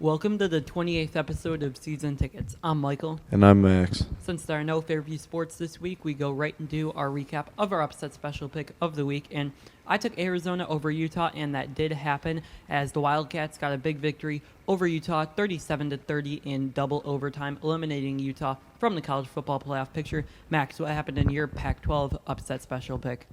Welcome to the 28th episode of Season Tickets. I'm Michael. And I'm Max. Since there are no Fairview sports this week, we go right into our recap of our upset special pick of the week. And I took Arizona over Utah, and that did happen as the Wildcats got a big victory over Utah, 37-30 in double overtime, eliminating Utah from the college football playoff picture. Max, what happened in your Pac-12 upset special pick?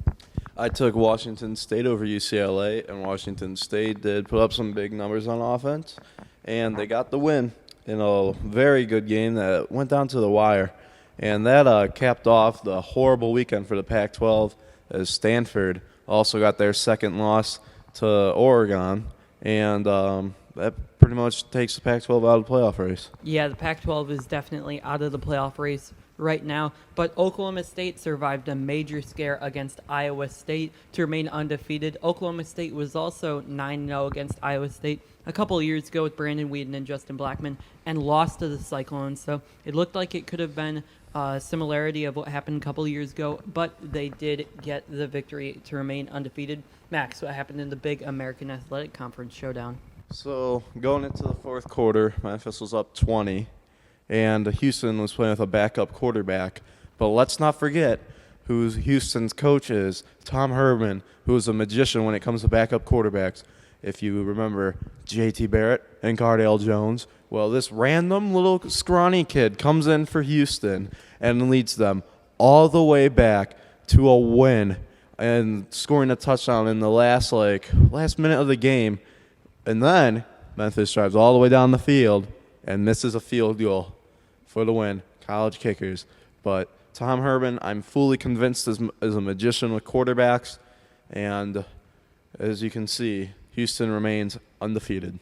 I took Washington State over UCLA, and Washington State did put up some big numbers on offense, and they got the win in a very good game that went down to the wire. And that capped off the horrible weekend for the Pac-12 as Stanford also got their second loss to Oregon, and that pretty much takes the Pac-12 out of the playoff race. Yeah, the Pac-12 is definitely out of the playoff race right now, but Oklahoma State survived a major scare against Iowa State to remain undefeated. Oklahoma State was also 9-0 against Iowa State a couple of years ago with Brandon Weeden and Justin Blackman and lost to the Cyclones, so it looked like it could have been a similarity of what happened a couple of years ago, but they did get the victory to remain undefeated. Max, what happened in the big American Athletic Conference showdown? So going into the fourth quarter, Memphis was up 20. And Houston was playing with a backup quarterback. But let's not forget who Houston's coach is, Tom Herman, who is a magician when it comes to backup quarterbacks. If you remember J.T. Barrett and Cardale Jones, well, this random little scrawny kid comes in for Houston and leads them all the way back to a win and scoring a touchdown in the last minute of the game. And then Memphis drives all the way down the field and misses a field goal for the win. College kickers. But Tom Herman, I'm fully convinced, is a magician with quarterbacks. And as you can see, Houston remains undefeated.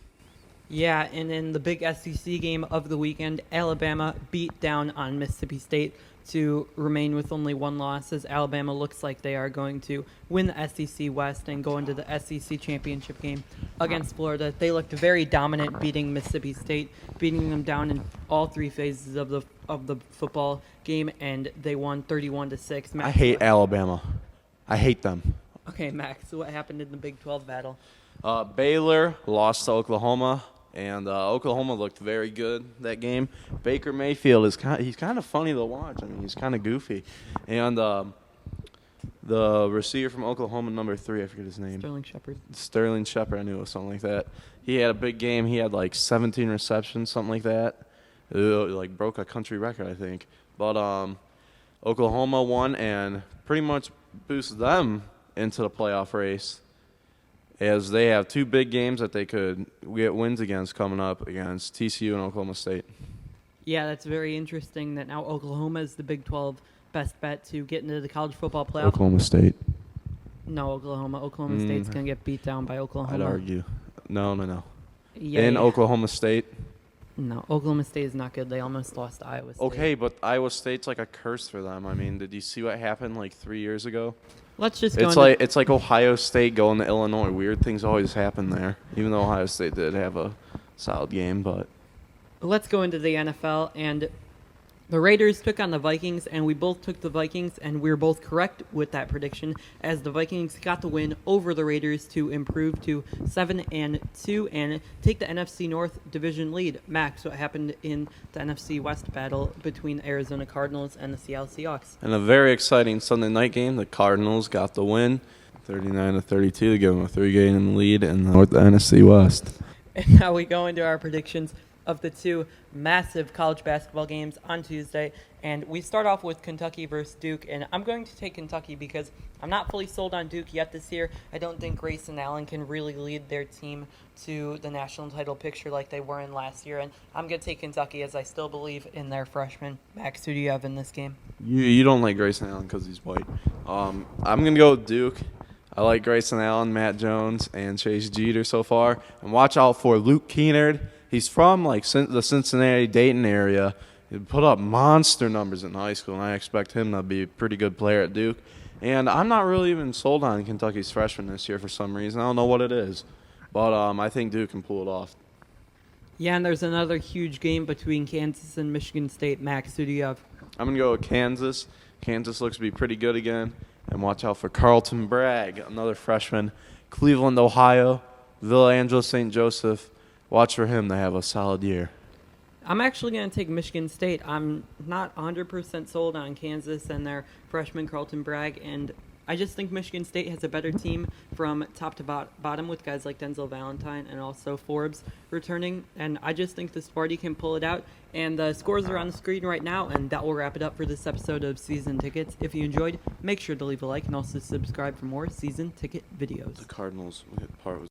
Yeah, and in the big SEC game of the weekend, Alabama beat down on Mississippi State to remain with only one loss, as Alabama looks like they are going to win the SEC West and go into the SEC championship game against Florida. They looked very dominant, beating Mississippi State, beating them down in all three phases of the football game, and they won 31-6. I hate Alabama. I hate them. Okay, Max, so what happened in the Big 12 battle? Baylor lost to Oklahoma. And Oklahoma looked very good that game. Baker Mayfield he's kind of funny to watch. I mean, he's kind of goofy. And the receiver from Oklahoma, number 3, I forget his name. Sterling Shepard, I knew it was something like that. He had a big game. He had like 17 receptions, something like that. It broke a country record, I think. But Oklahoma won and pretty much boosted them into the playoff race, as they have 2 big games that they could get wins against coming up against TCU and Oklahoma State. Yeah, that's very interesting that now Oklahoma is the Big 12 best bet to get into the college football playoff. Oklahoma State. No, Oklahoma. Oklahoma State's going to get beat down by Oklahoma. I'd argue. No. Yeah, in Oklahoma State? No, Oklahoma State is not good. They almost lost to Iowa State. Okay, but Iowa State's like a curse for them. I mean, did you see what happened 3 years ago? Let's just go it's like Ohio State going to Illinois. Weird things always happen there, even though Ohio State did have a solid game. But let's go into the NFL, and the Raiders took on the Vikings, and we both took the Vikings, and we were both correct with that prediction, as the Vikings got the win over the Raiders to improve to 7-2 and take the NFC North division lead. Max, what happened in the NFC West battle between the Arizona Cardinals and the Seattle Seahawks? In a very exciting Sunday night game, the Cardinals got the win, 39-32, to give them a 3-game lead in the NFC West. And now we go into our predictions of the 2 massive college basketball games on Tuesday. And we start off with Kentucky versus Duke. And I'm going to take Kentucky because I'm not fully sold on Duke yet this year. I don't think Grayson Allen can really lead their team to the national title picture like they were in last year. And I'm going to take Kentucky as I still believe in their freshman. Max, who do you have in this game? You don't like Grayson Allen because he's white. I'm going to go with Duke. I like Grayson Allen, Matt Jones, and Chase Jeter so far. And watch out for Luke Keenard. He's from the Cincinnati, Dayton area. He put up monster numbers in high school, and I expect him to be a pretty good player at Duke. And I'm not really even sold on Kentucky's freshman this year for some reason. I don't know what it is. But I think Duke can pull it off. Yeah, and there's another huge game between Kansas and Michigan State. Max, who do you have? I'm going to go with Kansas. Kansas looks to be pretty good again. And watch out for Carlton Bragg, another freshman. Cleveland, Ohio. Villa Angela St. Joseph. watch for him to have a solid year. I'm actually going to take Michigan State. I'm not 100% sold on Kansas and their freshman Carlton Bragg, and I just think Michigan State has a better team from top to bottom with guys like Denzel Valentine and also Forbes returning, and I just think the Sparty can pull it out. And the scores are on the screen right now, and that will wrap it up for this episode of Season Tickets. If you enjoyed, make sure to leave a like and also subscribe for more Season Ticket videos. The Cardinals part was